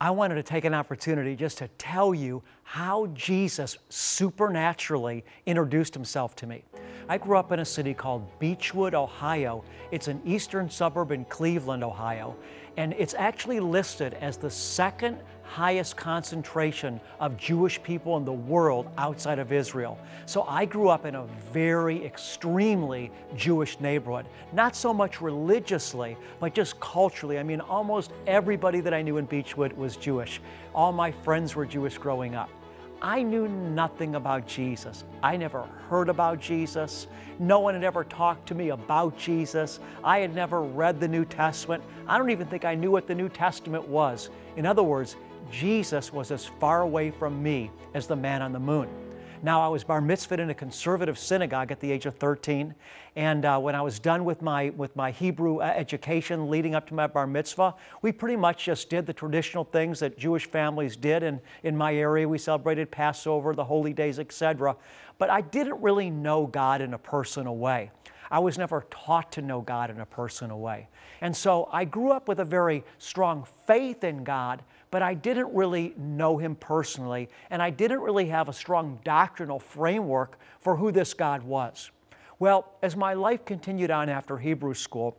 I wanted to take an opportunity just to tell you how Jesus supernaturally introduced himself to me. I grew up in a city called Beechwood, Ohio. It's an eastern suburb in Cleveland, Ohio, and it's actually listed as the second highest concentration of Jewish people in the world outside of Israel. So I grew up in a very extremely Jewish neighborhood. Not so much religiously, but just culturally. I mean, almost everybody that I knew in Beechwood was Jewish. All my friends were Jewish growing up. I knew nothing about Jesus. I never heard about Jesus. No one had ever talked to me about Jesus. I had never read the New Testament. I don't even think I knew what the New Testament was. In other words, Jesus was as far away from me as the man on the moon. Now, I was bar mitzvahed in a conservative synagogue at the age of 13, and when I was done with my Hebrew education leading up to my bar mitzvah, we pretty much just did the traditional things that Jewish families did, and in my area we celebrated Passover, the holy days, etc. But I didn't really know God in a personal way. I was never taught to know God in a personal way. And so I grew up with a very strong faith in God, but I didn't really know Him personally, and I didn't really have a strong doctrinal framework for who this God was. Well, as my life continued on after Hebrew school,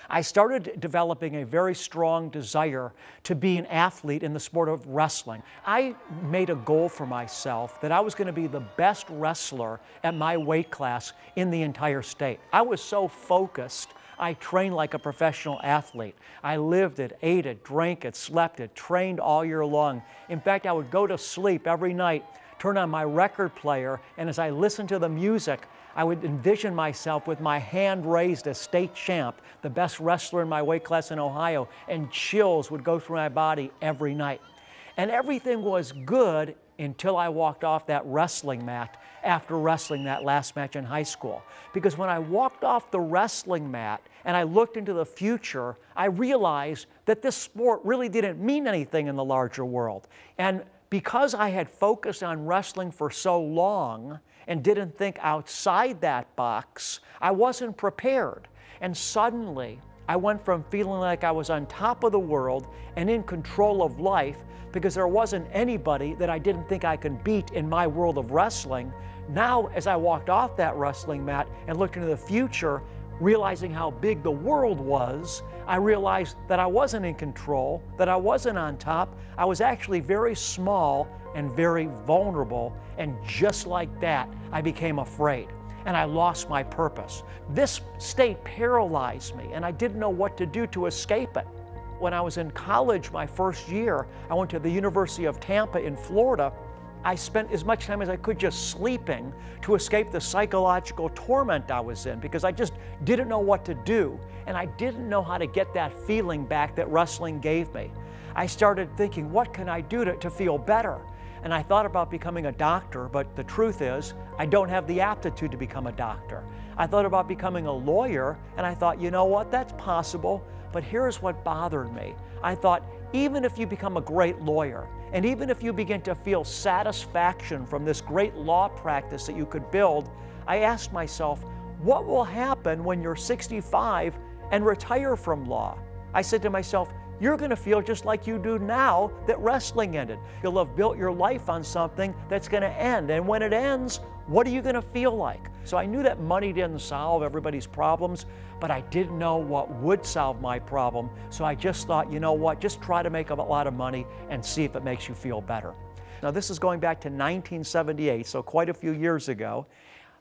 I started developing a very strong desire to be an athlete in the sport of wrestling. I made a goal for myself that I was going to be the best wrestler at my weight class in the entire state. I was so focused, I trained like a professional athlete. I lived it, ate it, drank it, slept it, trained all year long. In fact, I would go to sleep every night, turn on my record player, and as I listened to the music, I would envision myself with my hand raised as state champ, the best wrestler in my weight class in Ohio, and chills would go through my body every night. And everything was good until I walked off that wrestling mat after wrestling that last match in high school. Because when I walked off the wrestling mat and I looked into the future, I realized that this sport really didn't mean anything in the larger world. And because I had focused on wrestling for so long and didn't think outside that box, I wasn't prepared. And suddenly, I went from feeling like I was on top of the world and in control of life because there wasn't anybody that I didn't think I could beat in my world of wrestling. Now, as I walked off that wrestling mat and looked into the future, realizing how big the world was, I realized that I wasn't in control, that I wasn't on top. I was actually very small and very vulnerable, and just like that, I became afraid, and I lost my purpose. This state paralyzed me, and I didn't know what to do to escape it. When I was in college my first year, I went to the University of Tampa in Florida. I spent as much time as I could just sleeping to escape the psychological torment I was in because I just didn't know what to do, and I didn't know how to get that feeling back that wrestling gave me. I started thinking, what can I do to feel better? And I thought about becoming a doctor, but the truth is, I don't have the aptitude to become a doctor. I thought about becoming a lawyer, and I thought, you know what, that's possible, but here's what bothered me. I thought, even if you become a great lawyer, and even if you begin to feel satisfaction from this great law practice that you could build, I asked myself, what will happen when you're 65 and retire from law? I said to myself, you're going to feel just like you do now that wrestling ended. You'll have built your life on something that's going to end. And when it ends, what are you going to feel like? So I knew that money didn't solve everybody's problems, but I didn't know what would solve my problem. So I just thought, you know what, just try to make a lot of money and see if it makes you feel better. Now this is going back to 1978, so quite a few years ago.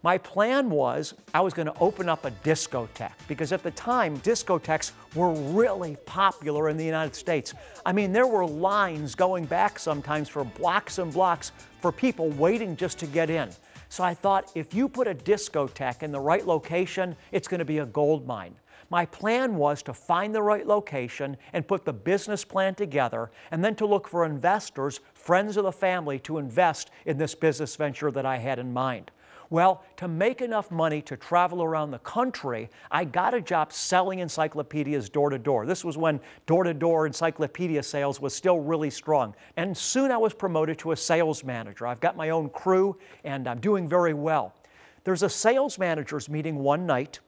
My plan was I was going to open up a discotheque because at the time, discotheques were really popular in the United States. I mean, there were lines going back sometimes for blocks and blocks for people waiting just to get in. So I thought, if you put a discotheque in the right location, it's going to be a gold mine. My plan was to find the right location and put the business plan together and then to look for investors, friends of the family, to invest in this business venture that I had in mind. Well, to make enough money to travel around the country, I got a job selling encyclopedias door to door. This was when door-to-door encyclopedia sales was still really strong. And soon I was promoted to a sales manager. I've got my own crew, and I'm doing very well. There's a sales managers meeting one night,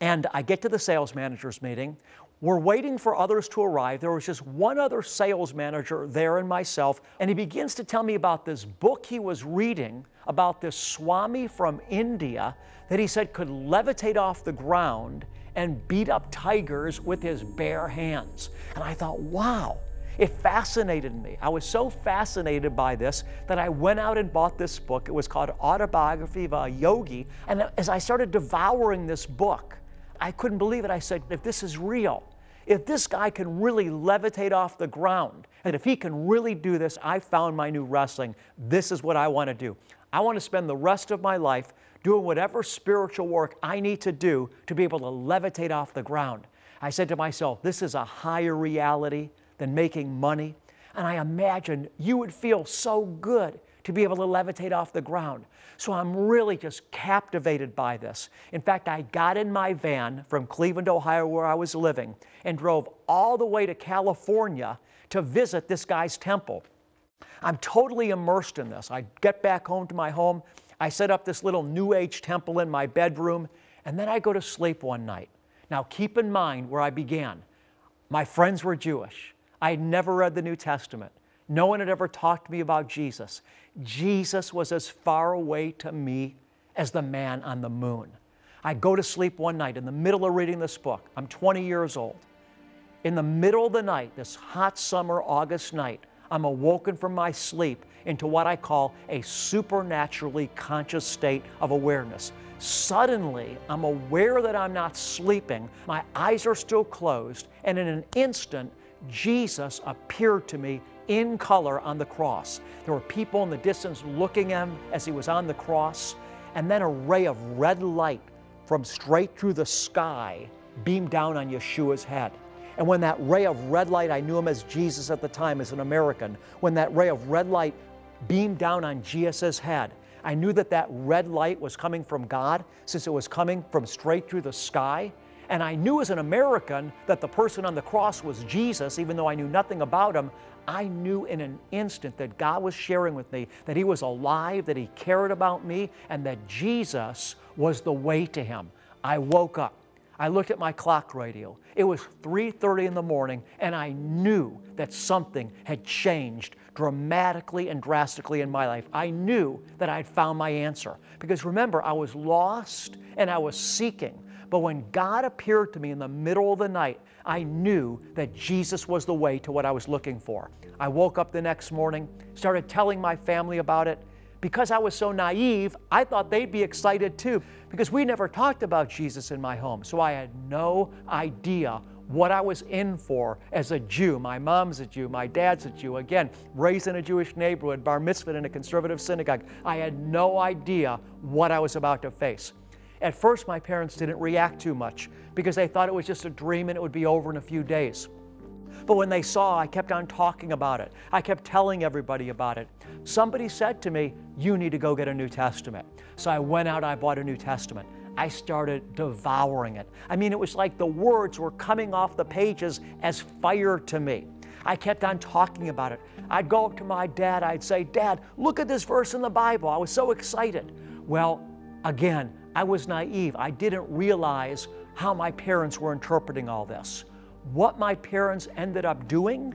and I get to the sales managers meeting. We're waiting for others to arrive. There was just one other sales manager there and myself, and he begins to tell me about this book he was reading about this Swami from India that he said could levitate off the ground and beat up tigers with his bare hands. And I thought, wow, it fascinated me. I was so fascinated by this that I went out and bought this book. It was called Autobiography of a Yogi. And as I started devouring this book, I couldn't believe it. I said, if this is real, if this guy can really levitate off the ground, and if he can really do this, I found my new wrestling. This is what I want to do. I want to spend the rest of my life doing whatever spiritual work I need to do to be able to levitate off the ground. I said to myself, this is a higher reality than making money. And I imagined you would feel so good to be able to levitate off the ground. So I'm really just captivated by this. In fact, I got in my van from Cleveland, Ohio, where I was living, and drove all the way to California to visit this guy's temple. I'm totally immersed in this. I get back home to my home, I set up this little New Age temple in my bedroom, and then I go to sleep one night. Now keep in mind where I began. My friends were Jewish. I had never read the New Testament. No one had ever talked to me about Jesus. Jesus was as far away to me as the man on the moon. I go to sleep one night in the middle of reading this book. I'm 20 years old. In the middle of the night, this hot summer August night, I'm awoken from my sleep into what I call a supernaturally conscious state of awareness. Suddenly, I'm aware that I'm not sleeping. My eyes are still closed, and in an instant, Jesus appeared to me in color on the cross. There were people in the distance looking at him as he was on the cross, and then a ray of red light from straight through the sky beamed down on Yeshua's head. And when that ray of red light, I knew him as Jesus at the time as an American, when that ray of red light beamed down on Jesus' head, I knew that that red light was coming from God, since it was coming from straight through the sky. And I knew as an American that the person on the cross was Jesus, even though I knew nothing about him. I knew in an instant that God was sharing with me that he was alive, that he cared about me, and that Jesus was the way to him. I woke up. I looked at my clock radio. It was 3:30 in the morning, and I knew that something had changed dramatically and drastically in my life. I knew that I'd found my answer. Because remember, I was lost and I was seeking. But when God appeared to me in the middle of the night, I knew that Jesus was the way to what I was looking for. I woke up the next morning, started telling my family about it. Because I was so naive, I thought they'd be excited too, because we never talked about Jesus in my home. So I had no idea what I was in for as a Jew. My mom's a Jew, my dad's a Jew. Again, raised in a Jewish neighborhood, bar mitzvah in a conservative synagogue. I had no idea what I was about to face. At first, my parents didn't react too much because they thought it was just a dream and it would be over in a few days. But when they saw I kept on talking about it, I kept telling everybody about it, somebody said to me, you need to go get a New Testament. So I went out, I bought a New Testament. I started devouring it. I mean, it was like the words were coming off the pages as fire to me. I kept on talking about it. I'd go up to my dad, I'd say, Dad, look at this verse in the Bible. I was so excited. Well, again, I was naive. I didn't realize how my parents were interpreting all this. What my parents ended up doing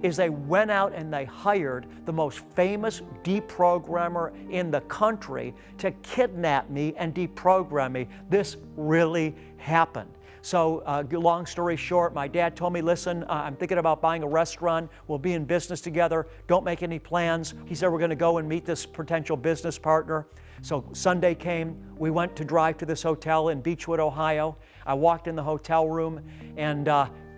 is they went out and they hired the most famous deprogrammer in the country to kidnap me and deprogram me. This really happened. So long story short, my dad told me, listen, I'm thinking about buying a restaurant. We'll be in business together. Don't make any plans. He said we're going to go and meet this potential business partner. So Sunday came. We went to drive to this hotel in Beechwood, Ohio. I walked in the hotel room, and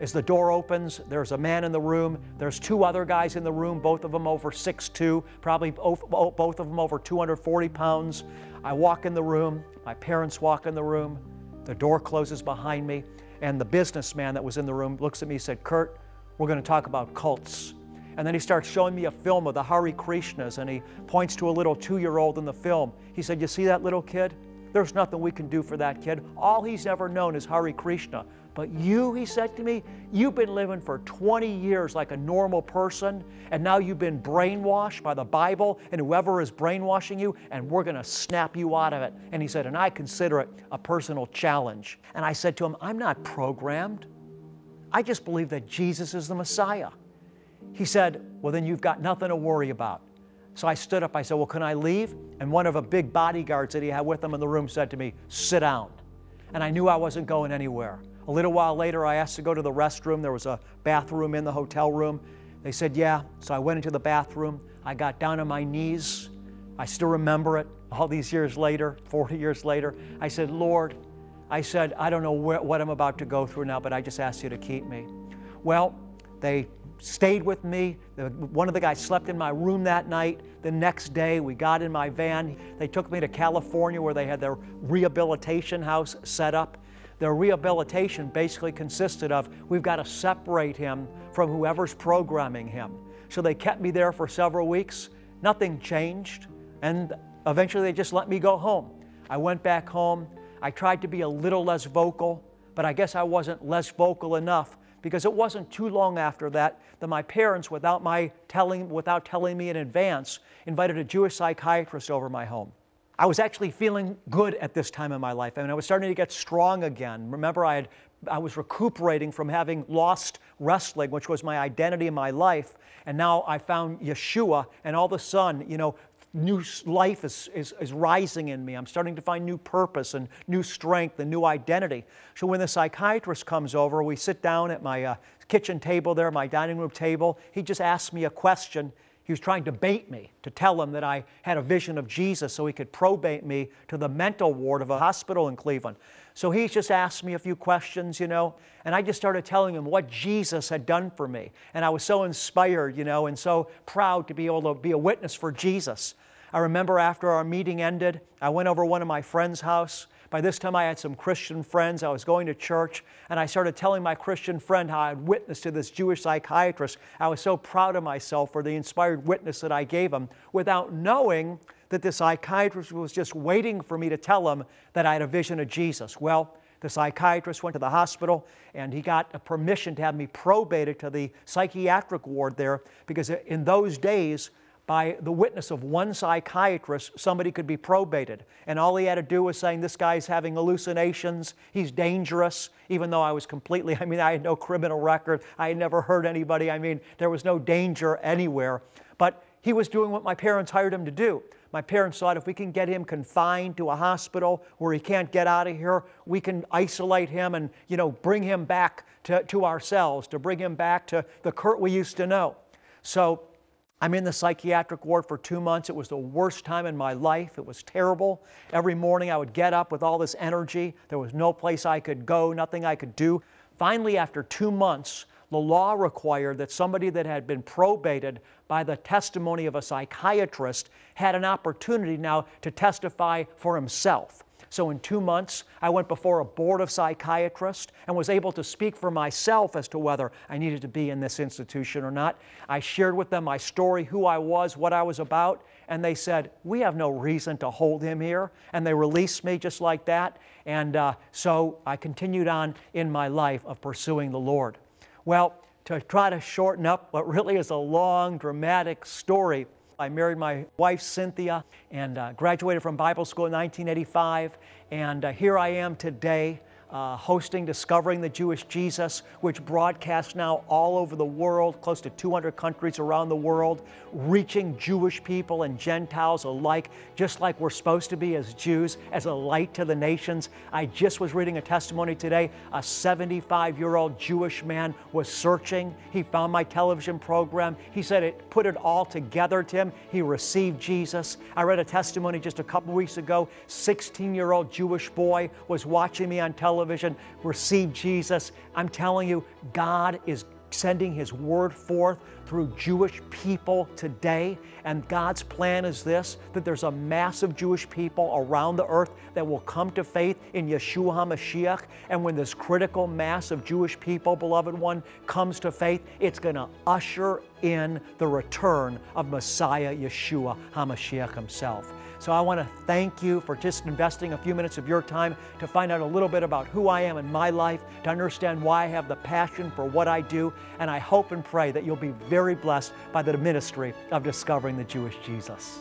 as the door opens, there's a man in the room. There's two other guys in the room, both of them over 6'2", probably both of them over 240 pounds. I walk in the room. My parents walk in the room. The door closes behind me, and the businessman that was in the room looks at me and said, Kurt, we're going to talk about cults. And then he starts showing me a film of the Hare Krishnas, and he points to a little 2-year-old in the film. He said, you see that little kid? There's nothing we can do for that kid. All he's ever known is Hare Krishna. But you, he said to me, you've been living for 20 years like a normal person, and now you've been brainwashed by the Bible and whoever is brainwashing you, and we're going to snap you out of it. And he said, and I consider it a personal challenge. And I said to him, I'm not programmed. I just believe that Jesus is the Messiah. He said, well, then you've got nothing to worry about. So I stood up, I said, well, can I leave? And one of the big bodyguards that he had with him in the room said to me, sit down. And I knew I wasn't going anywhere. A little while later, I asked to go to the restroom. There was a bathroom in the hotel room. They said, yeah. So I went into the bathroom. I got down on my knees. I still remember it all these years later, 40 years later. I said, Lord, I said, I don't know what I'm about to go through now, but I just asked you to keep me. Well, they stayed with me. One of the guys slept in my room that night. The next day, we got in my van. They took me to California where they had their rehabilitation house set up. Their rehabilitation basically consisted of, we've got to separate him from whoever's programming him. So they kept me there for several weeks. Nothing changed. And eventually they just let me go home. I went back home. I tried to be a little less vocal, but I guess I wasn't less vocal enough, because it wasn't too long after that my parents, without telling me in advance, invited a Jewish psychiatrist over my home. I was actually feeling good at this time in my life. I mean, I was starting to get strong again. Remember, I was recuperating from having lost wrestling, which was my identity in my life, and now I found Yeshua, and all of a sudden, new life is rising in me. I'm starting to find new purpose and new strength and new identity. So when the psychiatrist comes over, we sit down at my kitchen table there, my dining room table. He just asked me a question. He was trying to bait me to tell him that I had a vision of Jesus so he could probate me to the mental ward of a hospital in Cleveland. So he just asked me a few questions, and I just started telling him what Jesus had done for me. And I was so inspired, and so proud to be able to be a witness for Jesus. I remember after our meeting ended, I went over to one of my friend's house. By this time I had some Christian friends. I was going to church, and I started telling my Christian friend how I had witnessed to this Jewish psychiatrist. I was so proud of myself for the inspired witness that I gave him, without knowing that the psychiatrist was just waiting for me to tell him that I had a vision of Jesus. Well, the psychiatrist went to the hospital, and he got a permission to have me probated to the psychiatric ward there, because in those days, by the witness of one psychiatrist, somebody could be probated. And all he had to do was saying, this guy's having hallucinations, he's dangerous, even though I was completely, I had no criminal record, I had never hurt anybody, there was no danger anywhere. But he was doing what my parents hired him to do. My parents thought if we can get him confined to a hospital where he can't get out of here, we can isolate him and, bring him back to ourselves, to bring him back to the Kurt we used to know. So I'm in the psychiatric ward for 2 months. It was the worst time in my life. It was terrible. Every morning I would get up with all this energy. There was no place I could go, nothing I could do. Finally, after 2 months, the law required that somebody that had been probated by the testimony of a psychiatrist had an opportunity now to testify for himself. So in 2 months, I went before a board of psychiatrists and was able to speak for myself as to whether I needed to be in this institution or not. I shared with them my story, who I was, what I was about, and they said, we have no reason to hold him here. And they released me just like that. And so I continued on in my life of pursuing the Lord. Well, to try to shorten up what really is a long, dramatic story, I married my wife, Cynthia, and graduated from Bible school in 1985. And here I am today, hosting Discovering the Jewish Jesus, which broadcasts now all over the world, close to 200 countries around the world, reaching Jewish people and Gentiles alike, just like we're supposed to be as Jews, as a light to the nations. I just was reading a testimony today. A 75-year-old Jewish man was searching. He found my television program. He said it put it all together to him. He received Jesus. I read a testimony just a couple weeks ago. 16-year-old Jewish boy was watching me on television, received Jesus. I'm telling you, God is sending His word forth through Jewish people today. And God's plan is this, that there's a mass of Jewish people around the earth that will come to faith in Yeshua HaMashiach. And when this critical mass of Jewish people, beloved one, comes to faith, it's going to usher in the return of Messiah Yeshua HaMashiach Himself. So I want to thank you for just investing a few minutes of your time to find out a little bit about who I am in my life, to understand why I have the passion for what I do, and I hope and pray that you'll be very blessed by the ministry of Discovering the Jewish Jesus.